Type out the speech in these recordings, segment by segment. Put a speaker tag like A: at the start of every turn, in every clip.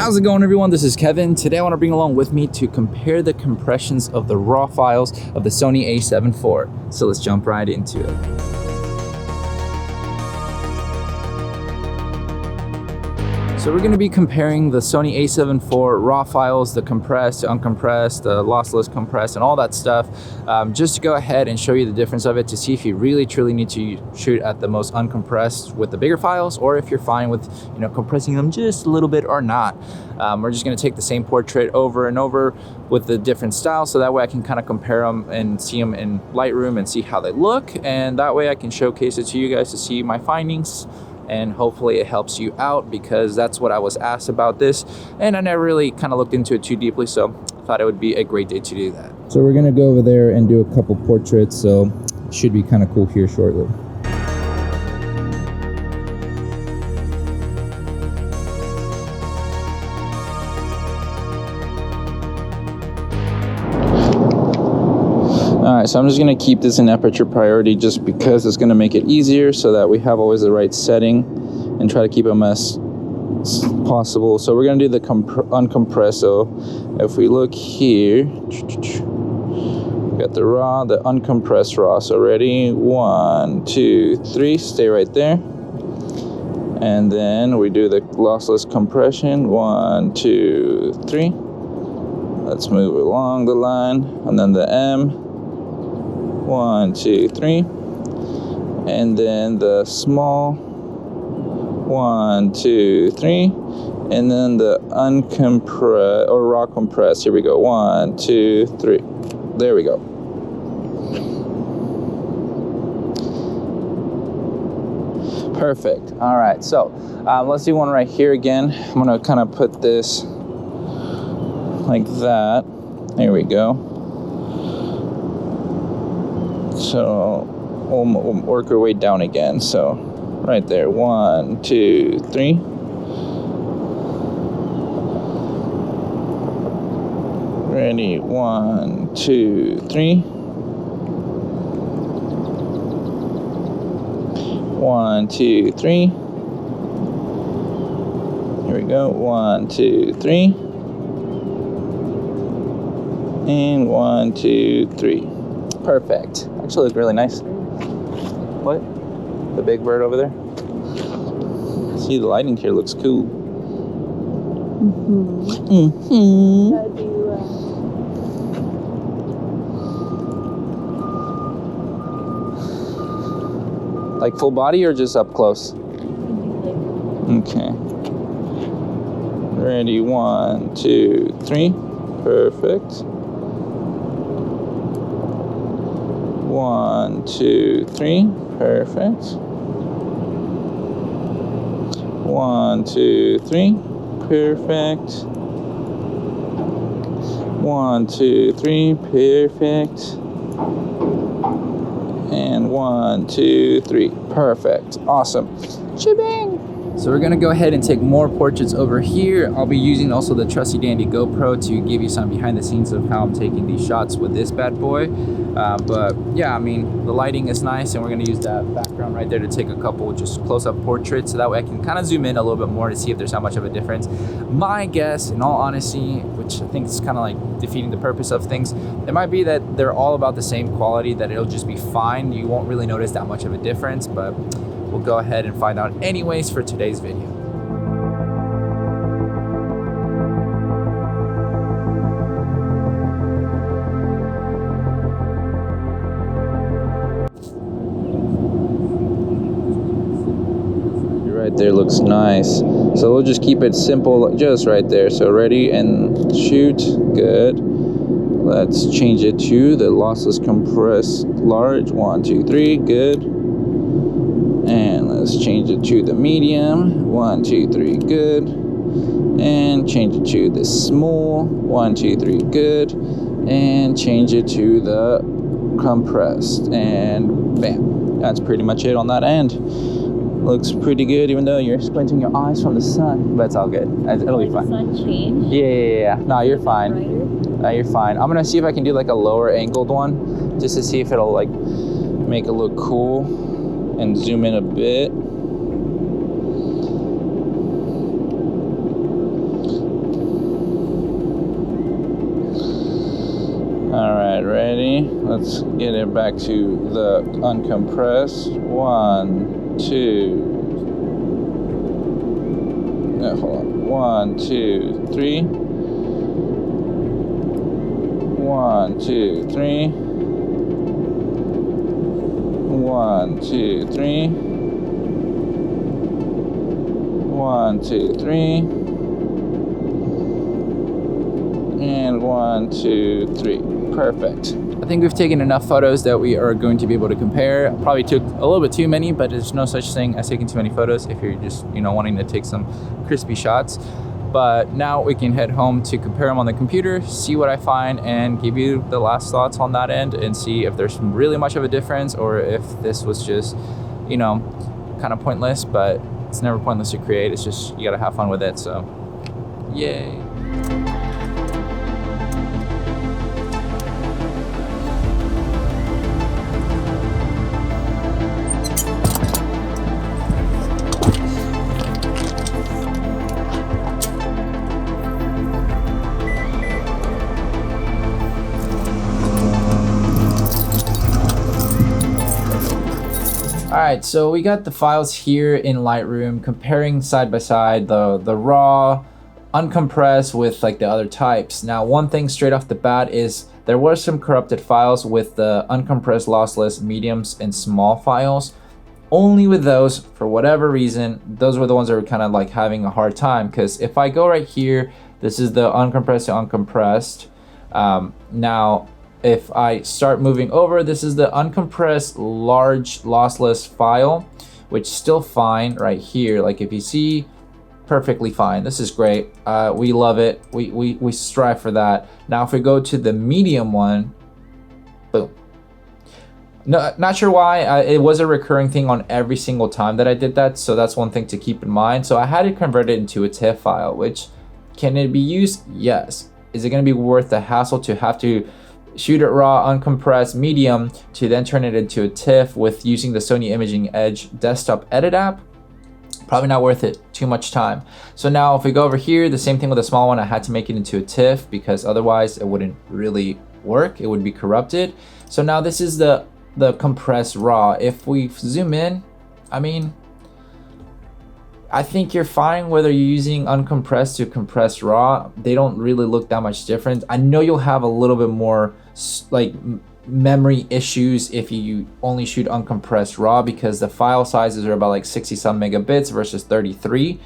A: How's it going, everyone? This is Kevin. Today I want to bring along with me to compare the compressions of the raw files of the Sony A7 IV. So let's jump right into it. So we're going to be comparing the Sony A7 IV raw files, the compressed, uncompressed, the lossless compressed, and all that stuff, just to go ahead and show you the difference of it to see if you really truly need to shoot at the most uncompressed with the bigger files, or if you're fine with, compressing them just a little bit or not. We're just going to take the same portrait over and over with the different styles, so that way I can kind of compare them and see them in Lightroom and see how they look, and that way I can showcase it to you guys to see my findings. And hopefully it helps you out, because that's what I was asked about this, and I never really kind of looked into it too deeply, so I thought it would be a great day to do that. So we're gonna go over there and do a couple portraits, so it should be kind of cool here shortly. Alright, so I'm just going to keep this in aperture priority just because it's going to make it easier, so that we have always the right setting and try to keep them as possible. So we're going to do the uncompressed. So if we look here, we got the raw, the uncompressed raw. So ready, 1, 2, 3, stay right there. And then we do the lossless compression, 1, 2, 3. Let's move along the line, and then the M. 1, 2, 3, and then the small, 1, 2, 3, and then the uncompressed or raw compressed. Here we go, 1, 2, 3. There we go. Perfect. All right, so let's do one right here again. I'm gonna kind of put this like that. There we go. So we'll work our way down again. So right there, 1, 2, 3. Ready, 1, 2, 3. 1, 2, 3. Here we go, 1, 2, 3. And 1, 2, 3. Perfect. Actually look really nice. What? The big bird over there? See, the lighting here looks cool. Like full body or just up close? Okay. Ready, 1, 2, 3. Perfect. 1, 2, 3. Perfect. 1, 2, 3. Perfect. 1, 2, 3. Perfect. And 1, 2, 3. Perfect. Awesome. Shebang. So we're gonna go ahead and take more portraits over here. I'll be using also the trusty dandy GoPro to give you some behind the scenes of how I'm taking these shots with this bad boy. But yeah, I mean, the lighting is nice, and we're gonna use that background right there to take a couple just close-up portraits, so that way I can kind of zoom in a little bit more to see if there's not much of a difference. My guess, in all honesty, which I think is kind of like defeating the purpose of things, it might be that they're all about the same quality, that it'll just be fine. You won't really notice that much of a difference, but we'll go ahead and find out anyways for today's video. Right there looks nice. So we'll just keep it simple, just right there. So ready and shoot. Good. Let's change it to the lossless compressed large. 1, 2, 3. Good. And let's change it to the medium. 1, 2, 3. Good. And change it to the small. 1, 2, 3. Good. And change it to the compressed. And bam. That's pretty much it on that end. Looks pretty good, even though you're squinting your eyes from the sun, but it's all good. It'll be fine. The sun change? Yeah. No, you're fine. No, you're fine. I'm gonna see if I can do like a lower angled one, just to see if it'll like make it look cool, and zoom in a bit. right, ready? Let's get it back to the uncompressed. 1, 2. No, hold on. 1, 2, 3. 1, 2, 3. 1, 2, 3. 1, 2, 3. And 1, 2, 3. Perfect. I think we've taken enough photos that we are going to be able to compare. Probably took a little bit too many, but there's no such thing as taking too many photos if you're just, wanting to take some crispy shots. But now we can head home to compare them on the computer, see what I find, and give you the last thoughts on that end and see if there's really much of a difference or if this was just, kind of pointless. But it's never pointless to create. It's just you gotta have fun with it. So, yay. Alright, so we got the files here in Lightroom comparing side by side the raw, uncompressed with like the other types. Now, one thing straight off the bat is there were some corrupted files with the uncompressed lossless mediums and small files. Only with those, for whatever reason, those were the ones that were kind of like having a hard time, because if I go right here, this is the uncompressed to uncompressed. Now, if I start moving over, this is the uncompressed large lossless file, which is still fine right here. Like if you see, perfectly fine. This is great. We love it. We strive for that. Now, if we go to the medium one, boom. No, not sure why. It was a recurring thing on every single time that I did that. So that's one thing to keep in mind. So I had to convert it into a TIFF file, which can it be used? Yes. Is it going to be worth the hassle to have to shoot it raw, uncompressed, medium, to then turn it into a TIFF with using the Sony Imaging Edge desktop edit app? Probably not worth it. Too much time. So now if we go over here, the same thing with the small one, I had to make it into a TIFF because otherwise it wouldn't really work. It would be corrupted. So now this is the compressed raw. If we zoom in, I think you're fine whether you're using uncompressed to compressed raw. They don't really look that much different. I know you'll have a little bit more like memory issues if you only shoot uncompressed raw because the file sizes are about like 60 some megabits versus 33.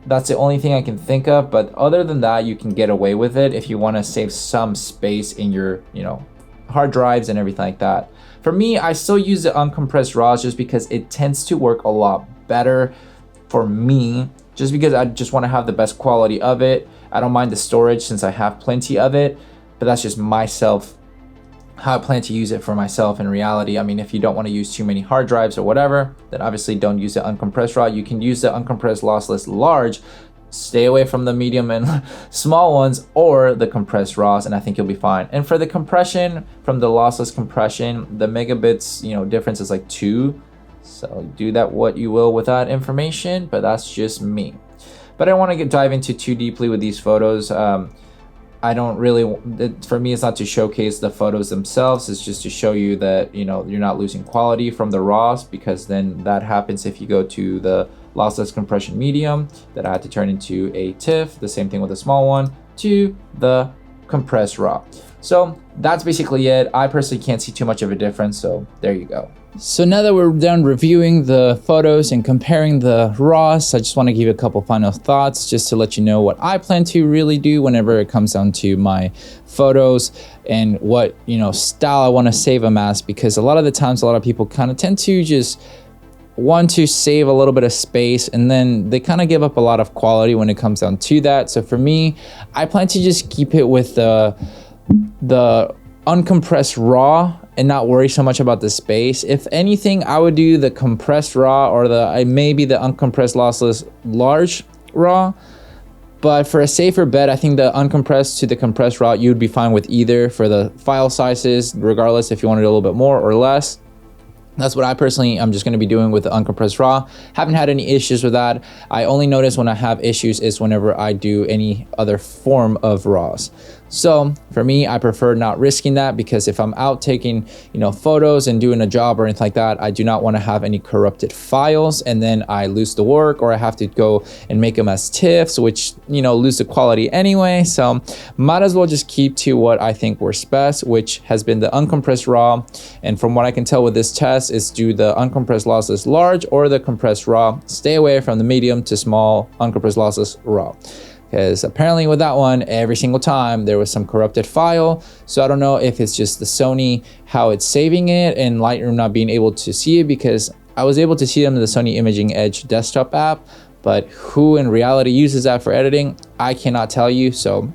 A: That's the only thing I can think of. But other than that, you can get away with it if you want to save some space in your, hard drives and everything like that. For me, I still use the uncompressed raws just because it tends to work a lot better for me, just because I just want to have the best quality of it. I don't mind the storage since I have plenty of it, but that's just myself, how I plan to use it for myself in reality. If you don't want to use too many hard drives or whatever, then obviously don't use the uncompressed raw. You can use the uncompressed lossless large, stay away from the medium and small ones, or the compressed raws, and I think you'll be fine. And for the compression, from the lossless compression, the megabits, difference is like 2. So do that what you will with that information, but that's just me. But I don't want to dive into too deeply with these photos. I don't really, for me, it's not to showcase the photos themselves. It's just to show you that, you're not losing quality from the raws, because then that happens if you go to the lossless compression medium that I had to turn into a TIFF, the same thing with the small one, to the compressed raw. So that's basically it. I personally can't see too much of a difference, so there you go. So now that we're done reviewing the photos and comparing the raws, I just want to give you a couple final thoughts just to let you know what I plan to really do whenever it comes down to my photos and what, style I want to save them as, because a lot of the times, a lot of people kind of tend to just want to save a little bit of space, and then they kind of give up a lot of quality when it comes down to that. So for me, I plan to just keep it with the uncompressed raw and not worry so much about the space. If anything, I would do the compressed raw or maybe the uncompressed lossless large raw. But for a safer bet, I think the uncompressed to the compressed raw, you'd be fine with either for the file sizes, regardless if you wanted a little bit more or less. That's what I personally, I'm just going to be doing with the uncompressed raw. Haven't had any issues with that. I only notice when I have issues is whenever I do any other form of raws. So for me, I prefer not risking that, because if I'm out taking, photos and doing a job or anything like that, I do not want to have any corrupted files and then I lose the work, or I have to go and make them as TIFFs, which, lose the quality anyway. So might as well just keep to what I think works best, which has been the uncompressed RAW. And from what I can tell with this test is do the uncompressed lossless large or the compressed RAW. Stay away from the medium to small uncompressed lossless RAW. Because apparently with that one, every single time there was some corrupted file. So I don't know if it's just the Sony, how it's saving it, and Lightroom not being able to see it, because I was able to see them in the Sony Imaging Edge desktop app, but who in reality uses that for editing, I cannot tell you. So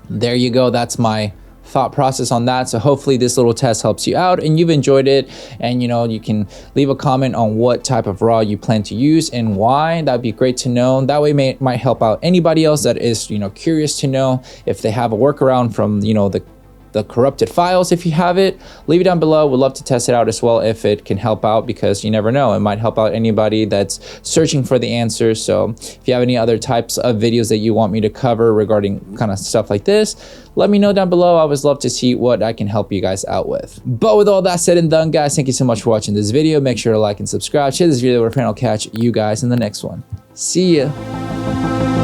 A: there you go, that's my thought process on that. So hopefully this little test helps you out and you've enjoyed it, and you can leave a comment on what type of RAW you plan to use and why. That'd be great to know. That way might help out anybody else that is curious to know if they have a workaround from the corrupted files. If you have it, leave it down below. We'd love to test it out as well if it can help out, because you never know, it might help out anybody that's searching for the answers. So if you have any other types of videos that you want me to cover regarding kind of stuff like this, let me know down below. I always love to see what I can help you guys out with. But with all that said and done, guys, thank you so much for watching this video. Make sure to like and subscribe, share this video with a friend. I'll catch you guys in the next one. See ya.